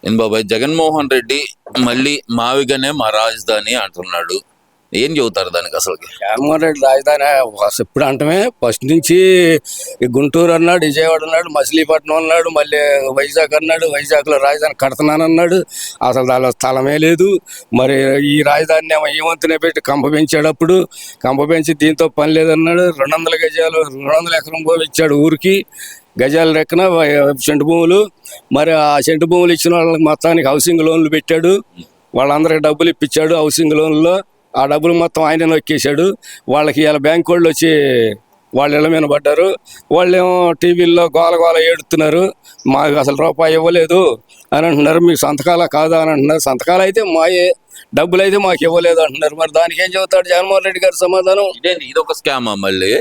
ఏం బాబాయ్, జగన్మోహన్ రెడ్డి మళ్ళీ మావిగనే మా రాజధాని అంటున్నాడు. ఏం చెబుతారు దానికి అసలుకి? జగన్మోహన్ రెడ్డి రాజధాని ఇప్పుడు అంటమే ఫస్ట్ నుంచి ఈ గుంటూరు అన్నాడు, విజయవాడ అన్నాడు, మచిలీపట్నం అన్నాడు, మళ్ళీ వైజాగ్ అన్నాడు. వైజాగ్లో రాజధాని కడుతున్నానన్నాడు. అసలు దానిలో స్థలమే లేదు. మరి ఈ రాజధానిని ఏమో ఏమంతనే పెట్టి కంప పెంచాడప్పుడు. కంప పెంచి దీంతో పని లేదన్నాడు. 200 గజాలు 200 ఎకరం భూమి ఇచ్చాడు ఊరికి. గజాల లెక్కన సెంటు భూములు. మరి ఆ సెంటు భూములు ఇచ్చిన వాళ్ళకి మొత్తానికి హౌసింగ్ లోన్లు పెట్టాడు. వాళ్ళందరికీ డబ్బులు ఇప్పించాడు హౌసింగ్ లోన్లో. ఆ డబ్బులు మొత్తం ఆయన నొక్కేశాడు. వాళ్ళకి ఇలా బ్యాంక్ వాళ్ళు వచ్చి వాళ్ళ ఇళ్ళ మీద పడ్డారు. వాళ్ళేమో టీవీల్లో గోల ఏడుతున్నారు, మాకు అసలు రూపాయి ఇవ్వలేదు అని అంటున్నారు. మీకు సంతకాలా కాదా అని అంటున్నారు. సంతకాలు అయితే మాయే, డబ్బులు అయితే మాకు ఇవ్వలేదు అంటున్నారు. మరి దానికి ఏం చెబుతాడు జగన్మోహన్ రెడ్డి గారి సమాధానం? ఇదొక స్కామా మళ్ళీ?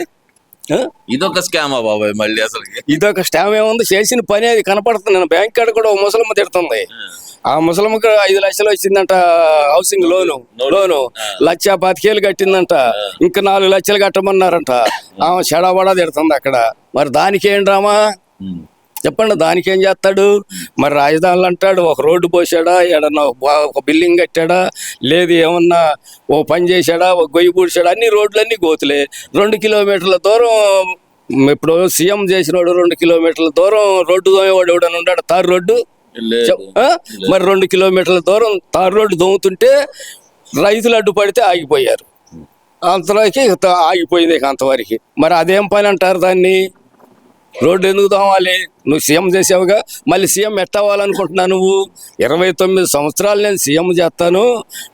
ఇదొక స్కామా బాబాయ్ మళ్ళీ? అసలు ఇదొక స్కామ్ ఏముంది? చేసిన పని అది కనపడుతుంది. నేను బ్యాంక్ కాడ కూడా ముసలమ్మ తిడుతుంది. ఆ ముసలమ్మకి 5 లక్షలు వచ్చిందంట హౌసింగ్ లోను. 1,25,000 కట్టిందంట. ఇంకా 4 లక్షలు కట్టమన్నారంట. ఆమె చెడబడా తిడుతుంది అక్కడ. మరి దానికి ఏం డ్రామా చెప్పండి? దానికేం చేస్తాడు? మరి రాజధానులు అంటాడు, ఒక రోడ్డు పోసాడా, ఏడన్నా ఒక బిల్డింగ్ కట్టాడా, లేదు ఏమన్నా ఓ పని చేశాడా, ఒక గొయ్యి పూడ్చాడా? అన్ని రోడ్లన్నీ గోతులే. 2 కిలోమీటర్ల దూరం ఇప్పుడు సీఎం చేసినాడు. 2 కిలోమీటర్ల దూరం రోడ్డు దోమేవాడు ఎవడని ఉన్నాడు? తారు రోడ్డు. మరి 2 కిలోమీటర్ల దూరం తారు రోడ్డు దోముతుంటే రైతులు అడ్డుపడితే ఆగిపోయారు. అంతలోకి ఆగిపోయింది అంతవరకు. మరి అదేం పని అంటారు దాన్ని? రోడ్డు ఎందుకు దోమాలి? నువ్వు సీఎం చేసావుగా, మళ్ళీ సీఎం ఎట్టవ్వాలనుకుంటున్నా నువ్వు? 29 సంవత్సరాలు నేను సీఎం చేస్తాను,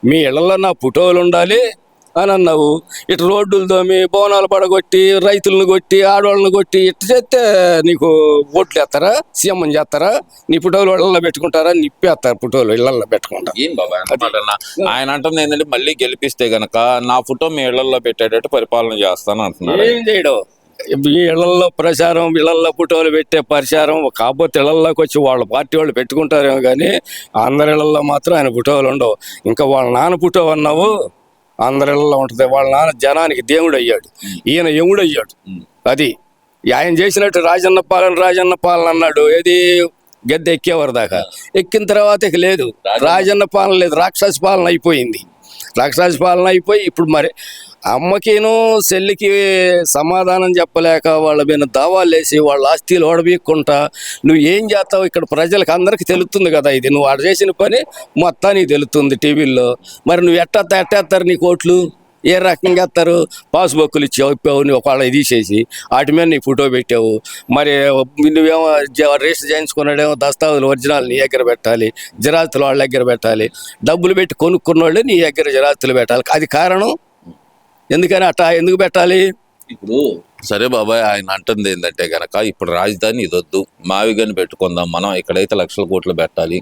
మీ ఇళ్లలో నా ఫోటోలు ఉండాలి అని అన్నావు. ఇటు రోడ్డులు దోమి, బోనాలు పడగొట్టి, రైతులను కొట్టి, ఆడవాళ్ళని కొట్టి ఇటు చేస్తే నీకు ఓట్లు వేస్తారా? సీఎం అని చేస్తారా? నీ ఫోటోలు ఇళ్లలో పెట్టుకుంటారా? నిప్పేస్తారు ఫోటోలు ఇళ్లలో పెట్టుకుంటారు. ఏం బాబా ఆయన అంటుంది ఏంటంటే, మళ్ళీ గెలిపిస్తే గనక నా ఫోటో మీ ఇళ్లలో పెట్టేటట్టు పరిపాలన చేస్తాను అంటున్నాడు. ఏం చేయడం? ఈ ఇళ్లలో ప్రచారం, ఇళ్లలో ఫోటోలు పెట్టే ప్రచారం. కాకపోతే ఇళ్లలోకి వచ్చి వాళ్ళ పార్టీ వాళ్ళు పెట్టుకుంటారేమో కానీ అందరి ఇళ్లలో మాత్రం ఆయన ఫోటోలు ఉండవు. ఇంకా వాళ్ళ నాన్న ఫోటో అన్నావు అందరి ఇళ్లలో ఉంటుంది. వాళ్ళ నాన్న జనానికి దేవుడు అయ్యాడు, ఈయన యముడు అయ్యాడు. అది ఆయన చేసినట్టు రాజన్న పాలన అన్నాడు. ఏది గద్దె ఎక్కేవారు దాకా. ఎక్కిన తర్వాత ఇక లేదు, రాజన్న పాలన లేదు, రాక్షస పాలన అయిపోయింది. రాక్షస పాలన అయిపోయి ఇప్పుడు మరి అమ్మకిను చెల్లికి సమాధానం చెప్పలేక వాళ్ళ మీద దావాలు వేసి వాళ్ళ ఆస్తిలు ఓడబీక్కుంటా నువ్వు ఏం చేస్తావు? ఇక్కడ ప్రజలకు అందరికీ తెలుస్తుంది కదా ఇది. నువ్వు ఆడ చేసిన పని మొత్తానికి తెలుస్తుంది టీవీల్లో. మరి నువ్వు ఎట్టేస్తారు నీ కోట్లు? ఏ రకంగా ఎత్తారు? పాస్బుక్లు ఇప్పావు నువ్వు, ఒకవేళ తీసేసి వాటి మీద నీ ఫోటో పెట్టావు. మరి నువ్వేమో రిజిస్టర్ చేయించుకున్నాడేమో దస్తావేజులు ఒరిజినల్ నీ దగ్గర పెట్టాలి, జిరాస్తులు వాళ్ళ దగ్గర పెట్టాలి. డబ్బులు పెట్టి కొనుక్కున్న వాళ్ళు నీ దగ్గర జిరాస్తులు పెట్టాలి. అది కారణం. ఎందుకని అట్టా ఎందుకు పెట్టాలి? ఇప్పుడు సరే బాబాయ్, ఆయన అంటుంది ఏంటంటే గనక ఇప్పుడు రాజధాని ఇదొద్దు, మావిగని పెట్టుకుందాం మనం, ఇక్కడైతే లక్షల కోట్లు పెట్టాలి,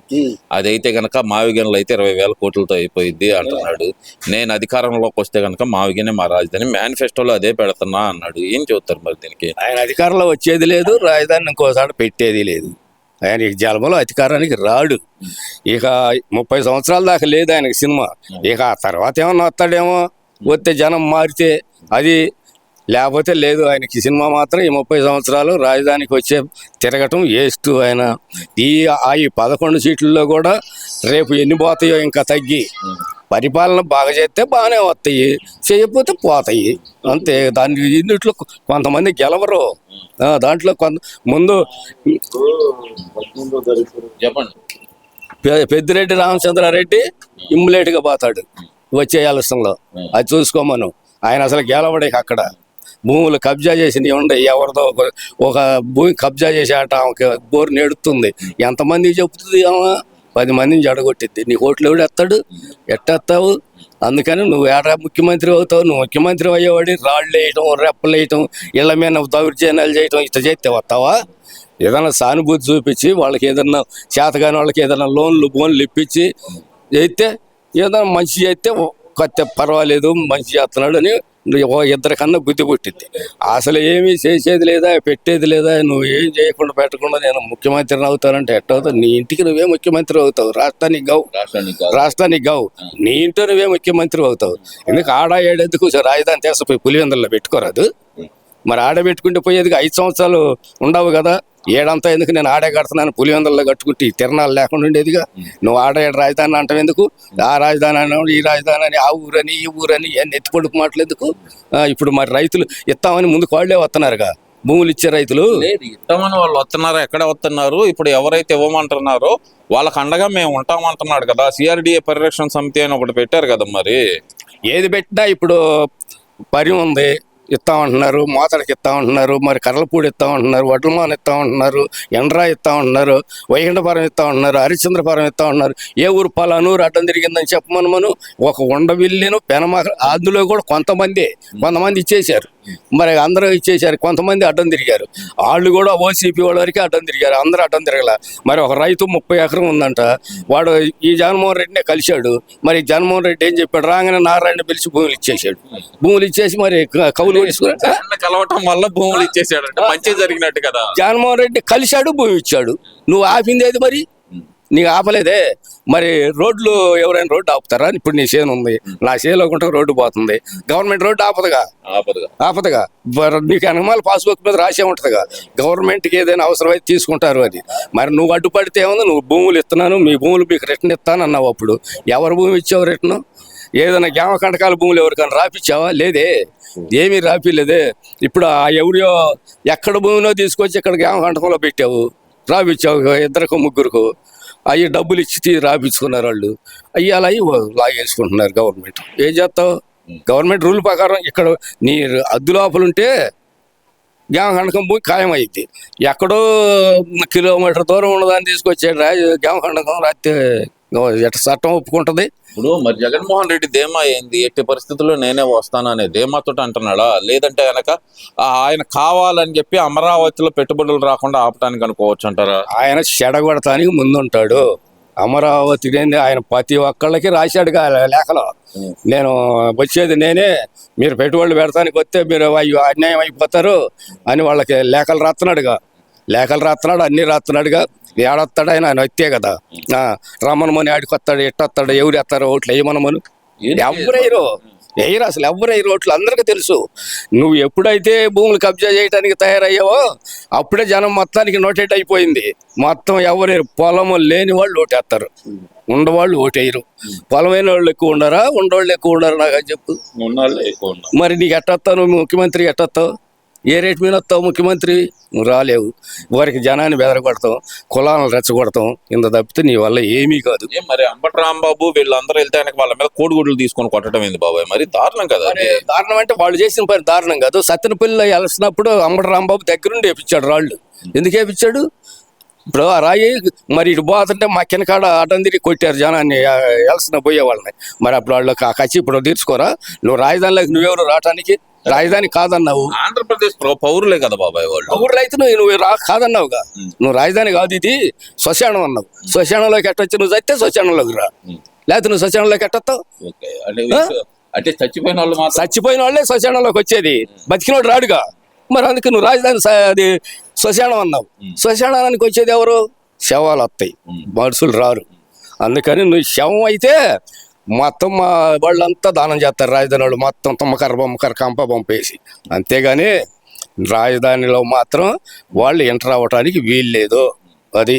అదైతే గనక మావిగన్లు అయితే 20,000 కోట్లతో అయిపోయింది అంటున్నాడు. నేను అధికారంలోకి వస్తే గనక మావిగనే మా రాజధాని, మేనిఫెస్టోలో అదే పెడుతున్నా అన్నాడు. ఏం చెబుతారు మరి దీనికి? ఆయన అధికారంలో వచ్చేది లేదు, రాజధాని ఇంకోసారి పెట్టేది లేదు. ఆయన ఈ జన్మలో అధికారానికి రాడు. ఇక 30 సంవత్సరాల దాకా లేదు ఆయనకి సినిమా. ఇక ఆ తర్వాత ఏమన్నా వస్తాడేమో, వస్తే జనం మారితే అది, లేకపోతే లేదు. ఆయనకి సినిమా మాత్రం ఈ 30 సంవత్సరాలు రాజధానికి వచ్చే తిరగటం వేస్ట్. ఆయన ఈ 11 సీట్లలో కూడా రేపు ఎన్ని పోతాయో ఇంకా తగ్గి. పరిపాలన బాగా చేస్తే బాగానే వస్తాయి, చేయకపోతే పోతాయి అంతే. దాని ఇంట్లో కొంతమంది గెలవరు. దాంట్లో ముందు చెప్పండి. పెద్దిరెడ్డి రామచంద్రారెడ్డి ఇమ్మీడియట్గా పోతాడు వచ్చే ఎలక్షన్లో. అది చూసుకోమను. ఆయన అసలు గెలవడే. అక్కడ భూములు కబ్జా చేసి ఉండే, ఎవరిదో ఒక భూమి కబ్జా చేసి ఆట ఆమెకి బోరు నెడుతుంది. ఎంతమందికి చెప్తుంది? 10 మందిని జడగొట్టిద్ది. నీ ఓట్లు ఎవడు ఎత్తాడు? ఎట్టేస్తావు? అందుకని నువ్వు ఏడా ముఖ్యమంత్రి అవుతావు. నువ్వు ముఖ్యమంత్రి అయ్యేవాడి రాళ్ళు వేయటం, రెప్పలు వేయటం, ఇళ్ల మీద దౌర్జన్యాలు చేయటం ఇట్లా చేస్తే వస్తావా? ఏదైనా సానుభూతి చూపించి వాళ్ళకి ఏదన్నా చేతగాని వాళ్ళకి ఏదైనా లోన్లు ఇప్పించి చేస్తే ఏదైనా మంచి చేస్తే కొత్త పర్వాలేదు, మంచి చేస్తున్నాడు అని 2 కన్నా బుద్ధి పుట్టింది. అసలు ఏమీ చేసేది లేదా, పెట్టేది లేదా. నువ్వు ఏం చేయకుండా పెట్టకుండా నేను ముఖ్యమంత్రిని అవుతానంటే ఎట్టవుతావు? నీ ఇంటికి నువ్వే ముఖ్యమంత్రి అవుతావు, రాష్ట్రానికి గావు. నీ ఇంట్లో నువ్వే ముఖ్యమంత్రి అవుతావు. ఎందుకు ఆడ ఏడెందుకు? రాజధాని తీసుకుపోయి పులివెందుల్లో పెట్టుకోరాదు? మరి ఆడ పెట్టుకుంటే పోయేది 5 సంవత్సరాలు ఉండవు కదా. ఏడంతా ఎందుకు, నేను ఆడే కడుతున్నాను పులివెందుల్లో కట్టుకుంటే తిరణాలు లేకుండా ఉండేదిగా. నువ్వు ఆడే రాజధాని అంటావు ఎందుకు? ఆ రాజధాని అన్నాడు, ఈ రాజధాని అని, ఆ ఊరని ఈ ఊరని ఇవన్నీ ఎత్తిపడుకు మాటలేందుకు? ఇప్పుడు మరి రైతులు ఇస్తామని ముందుకు వాళ్ళే వస్తున్నారుగా, భూములు ఇచ్చే రైతులు. లేదు, ఇస్తామని వాళ్ళు వస్తున్నారు, ఎక్కడ వస్తున్నారు? ఇప్పుడు ఎవరైతే ఇవ్వమంటున్నారో వాళ్ళకి అండగా మేము ఉంటామంటున్నాడు కదా. సిఆర్డిఏ పరిరక్షణ సమితి అని ఒకటి పెట్టారు కదా. మరి ఏది పెట్టినా ఇప్పుడు పరి ఉంది ఇస్తామంటున్నారు, మోతడికి ఇస్తామంటున్నారు, మరి కర్రలపూడి ఇస్తామంటున్నారు, వడ్లమాన్ ఇస్తామంటున్నారు, ఎండ్రా ఇస్తామంటున్నారు, వైకుంఠపురం ఇస్తామంటున్నారు, హరిశ్చంద్రపురం ఇస్తామంటున్నారు. ఏ ఊరు పలానూరు అడ్డం తిరిగిందని చెప్పమను. ఒక ఉండవిల్లిను పెనమాక అందులో కూడా కొంతమంది ఇచ్చేశారు. మరి అందరూ ఇచ్చేశారు, కొంతమంది అడ్డం తిరిగారు. వాళ్ళు కూడా ఓసీపీ వాళ్ళ వరకే అడ్డం తిరిగారు, అందరూ అడ్డం తిరగల. మరి ఒక రైతు 30 ఎకరం ఉందంట, వాడు ఈ జగన్మోహన్ రెడ్డినే కలిశాడు. మరి జగన్మోహన్ రెడ్డి ఏం చెప్పాడు? రాగానే నారాయణ పిలిచి భూములు ఇచ్చేసాడు. భూములు ఇచ్చేసి మరి కౌలు కలవటం వల్ల భూములు ఇచ్చేసాడు, మంచి జరిగినట్టు కదా. జగన్మోహన్ రెడ్డి కలిశాడు, భూమి ఇచ్చాడు. నువ్వు ఆపింది ఏది మరి? నీకు ఆపలేదే. మరి రోడ్లు ఎవరైనా రోడ్డు ఆపుతారా? ఇప్పుడు నీ చేను ఉంది, నా చేలో కొంటే రోడ్డు పోతుంది, గవర్నమెంట్ రోడ్డు ఆపదుగా. నీకు అనుమాల పాస్బుక్ మీద రాసే ఉంటుందిగా, గవర్నమెంట్కి ఏదైనా అవసరమైతే తీసుకుంటారు అని. మరి నువ్వు అడ్డుపడితే ఏముంది? నువ్వు భూములు ఇస్తున్నాను, మీ భూములు మీకు రిటర్న్ ఇస్తాను అన్నావు. అప్పుడు ఎవరు భూమి ఇచ్చావు రిటర్న్? ఏదైనా గ్రామ కంటకాల భూములు ఎవరికైనా రాపిచ్చావా? లేదే, ఏమీ రాపిలేదే. ఇప్పుడు ఆ ఎవరియో ఎక్కడ భూమిలో తీసుకొచ్చి ఇక్కడ గ్రామ కంటకంలో పెట్టావు, రాపిచ్చావు 2 3 అవి డబ్బులు ఇచ్చి రాపించుకున్నారు వాళ్ళు. అవి అలా లాగేసుకుంటున్నారు గవర్నమెంట్. ఏం చేస్తావు? గవర్నమెంట్ రూల్ ప్రకారం ఇక్కడ నీ అద్దు లోపల ఉంటే గ్రామ కంటకం భూమి ఖాయమైంది. ఎక్కడో కిలోమీటర్ దూరం ఉన్నదాన్ని తీసుకొచ్చాడు గ్రామ కంటకం రాస్తే ఎట్ట చట్టం ఒప్పుకుంటుంది? ఇప్పుడు మరి జగన్మోహన్ రెడ్డి ధీమా ఏంది? ఎట్టి పరిస్థితుల్లో నేనే వస్తాననే ధీమాతో అంటున్నాడా? లేదంటే కనుక ఆయన కావాలని చెప్పి అమరావతిలో పెట్టుబడులు రాకుండా ఆపటానికి అనుకోవచ్చు అంటారా? ఆయన చెడగొడటానికి ముందుంటాడు. అమరావతి ఆయన ప్రతి ఒక్కళ్ళకి రాశాడుగా లేఖలో, నేను వచ్చేది నేనే, మీరు పెట్టుబడులు పెడతానికి వస్తే మీరు అన్యాయం అయిపోతారు అని వాళ్ళకి లేఖలు రాస్తున్నాడుగా. అన్నీ రాస్తున్నాడుగా. ఏడొస్తాడు ఆయన వచ్చే కదా. రమ్మనమని ఆడికి వస్తాడు, ఎట్టొస్తాడు, ఎవరు ఎత్తారో ఓట్లు వేయమనమను. ఎవరైరు అసలు ఎవరైరు ఓట్లు అందరికీ తెలుసు. నువ్వు ఎప్పుడైతే భూములు కబ్జా చేయడానికి తయారయ్యావో అప్పుడే జనం మొత్తానికి నోటెట్ అయిపోయింది. మొత్తం ఎవరేరు, పొలము లేని వాళ్ళు ఓటేస్తారు, ఉండవాళ్ళు ఓటేయరు. పొలమైన వాళ్ళు ఎక్కువ ఉండరా, ఉండవాళ్ళు ఎక్కువ ఉండరు? నాకు చెప్పు. మరి నీకు ఎట్టొస్తావు? నువ్వు ముఖ్యమంత్రి ఎట్టొస్తావు? ఏ రేటు మీద వస్తావు ముఖ్యమంత్రి? నువ్వు రాలేవు. వారికి జనాన్ని బెదరగొడతాం, కులాలను రెచ్చగొడతాం, ఇంత తప్పితే నీ వల్ల ఏమీ కాదు. మరి అంబటి రాంబాబు వీళ్ళందరూ వెళ్తే వాళ్ళ మీద కోడిగుడ్లు తీసుకొని కొట్టడం ఏంది బాబాయ్? మరి దారుణం కదా. దారుణం అంటే వాళ్ళు చేసిన పని దారుణం కాదు. సత్తెనపల్లిలో వెళ్తున్నప్పుడు అంబటి రాంబాబు దగ్గరుండి వేపించాడు రాళ్ళు. ఎందుకు వేపించాడు? ఇప్పుడు ఆ రాయి మరి ఇటు పోతుంటే మా కిందకాడ అడ్డం తిరిగి కొట్టారు జనాన్ని, వెళ్తున్న పోయే వాళ్ళని. మరి అప్పుడు వాళ్ళు కచ్చి ఇప్పుడు తీర్చుకోరా? నువ్వు రాజధానిలోకి నువ్వెవరు రావటానికి? రాజధాని కాదన్నావు. ఆంధ్రప్రదేశ్ పౌరులే కదా బాబాయ్ వాళ్ళు. పౌరులు అయితే నువ్వు కాదన్నావుగా. నువ్వు రాజధాని కాదు, ఇది శ్మశానం అన్నావు. శ్మశానంలోకి ఎట్టొచ్చి నువ్వు చస్తే శ్మశానంలోకి రా, లేకపోతే నువ్వు శ్మశానంలోకి ఎట్టొస్తావు? అంటే చచ్చిపోయిన వాళ్ళే శ్మశానంలోకి వచ్చేది, బతికినోడు రాడుగా. మరి అందుకే నువ్వు రాజధాని అది శ్మశానం అన్నావు. శ్మశానానికి వచ్చేది ఎవరు? శవాలు వస్తాయి, మనుషులు రారు. అందుకని నువ్వు శవం అయితే మొత్తం మా వాళ్ళంతా దానం చేస్తారు. రాజధాని వాళ్ళు మొత్తం బొమ్మకర కంప పంపేసి. అంతేగాని రాజధానిలో మాత్రం వాళ్ళు ఎంటర్ అవ్వటానికి వీల్లేదు. అది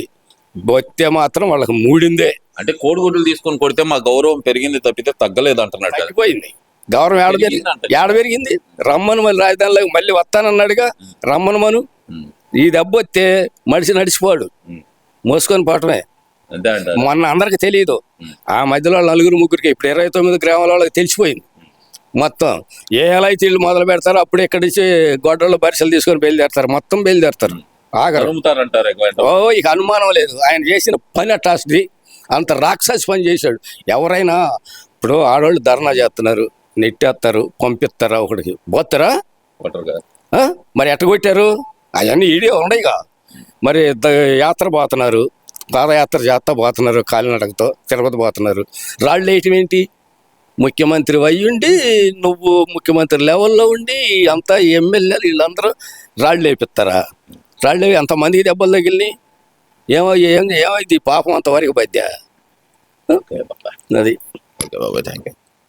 బొత్తే మాత్రం వాళ్ళకి మూడిందే. అంటే కోడిగుడ్లు తీసుకొని కొడితే మా గౌరవం పెరిగింది తప్పితే తగ్గలేదు అంటున్నాడు. తగ్గిపోయింది గౌరవం. ఏడ పెరిగింది? రమ్మను మళ్ళీ రాజధానిలోకి మళ్ళీ వస్తానన్నాడుగా, రమ్మను. ఈ దెబ్బ వస్తే మనిషి నడిచిపోడు, మోసుకొని పోవటమే. మొన్న అందరికి తెలియదు, ఆ మధ్యలో 4 3 ఇప్పుడు 29 గ్రామాల వాళ్ళకి తెలిసిపోయింది మొత్తం. ఎలా అయితే ఇల్లు మొదలు పెడతారో అప్పుడు ఇక్కడి నుంచి గొడ్డల్లో బరిసెలు తీసుకొని బయలుదేరతారు, మొత్తం బయలుదేరతారు. ఆగరు. ఇక అనుమానం లేదు. ఆయన చేసిన పని అట్టాస్ది, అంత రాక్షసి పని చేశాడు. ఎవరైనా ఇప్పుడు ఆడవాళ్ళు ధర్నా చేస్తున్నారు, నెట్టేస్తారు, పంపిస్తారా? ఒకటికి పోతారా? మరి ఎట్ట కొట్టారు? అవన్నీ ఈడే ఉండయిగా. మరి యాత్ర పోతున్నారు, పాదయాత్ర చేస్తా పోతున్నారు, కాలినడకతో తిరుపతి పోతున్నారు. రాళ్ళు వేయటం ఏంటి? ముఖ్యమంత్రి అయ్యుండి నువ్వు ముఖ్యమంత్రి లెవెల్లో ఉండి అంతా ఎమ్మెల్యేలు వీళ్ళందరూ రాళ్ళు వేపిస్తారా? రాళ్ళు వేవి ఎంతమందికి దెబ్బలు తగిలినాయి? ఏమైంది పాపం అంతవరకు పద్యా. అది. Okay Baba, thank you.